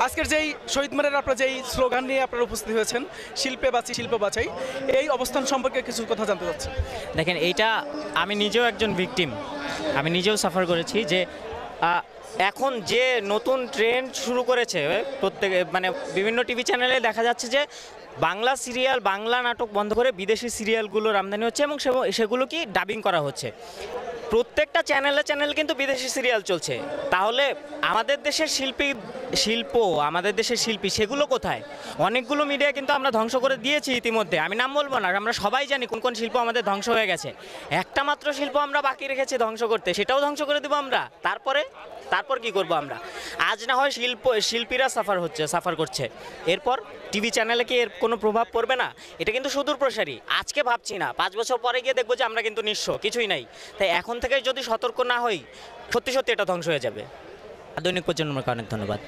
আজকের যেই শহীদ মিনারের আপনারা যেই স্লোগান নিয়ে আপনারা উপস্থিত হয়েছেন, শিল্পে বাঁচি শিল্প বাঁচাই, এই অবস্থান সম্পর্কে কিছু কথা জানতে চাচ্ছি। দেখেন, এইটা আমি নিজেও একজন ভিকটিম, আমি নিজেও সাফার করেছি যে এখন যে নতুন ট্রেন্ড শুরু করেছে প্রত্যেকে, মানে বিভিন্ন টিভি চ্যানেলে দেখা যাচ্ছে যে বাংলা সিরিয়াল, বাংলা নাটক বন্ধ করে বিদেশি সিরিয়ালগুলোর আমদানি হচ্ছে এবং সেগুলো কি ডাবিং করা হচ্ছে। প্রত্যেকটা চ্যানেল কিন্তু বিদেশি সিরিয়াল চলছে। তাহলে আমাদের দেশের আমাদের দেশের শিল্পী সেগুলো কোথায়? অনেকগুলো মিডিয়া কিন্তু আমরা ধ্বংস করে দিয়েছি ইতিমধ্যে, আমি নাম বলবো না, আমরা সবাই জানি কোন কোন শিল্প আমাদের ধ্বংস হয়ে গেছে। একটা মাত্র শিল্প আমরা বাকি রেখেছি ধ্বংস করতে, সেটাও ধ্বংস করে দেবো আমরা। তারপর কি করব আমরা? আজ না হয় শিল্পীরা সাফার করছে, এরপর টিভি চ্যানেলে কি এর কোনো প্রভাব পড়বে না? এটা কিন্তু সুদূর প্রসারী। আজকে ভাবছি না, 5 বছর পরে গিয়ে দেখবো যে আমরা কিন্তু নিঃস্ব, কিছুই নাই। তাই এখন থেকে যদি সতর্ক না হই, সত্যি এটা ধ্বংস হয়ে যাবে। দৈনিক প্রজন্মের অনেক ধন্যবাদ।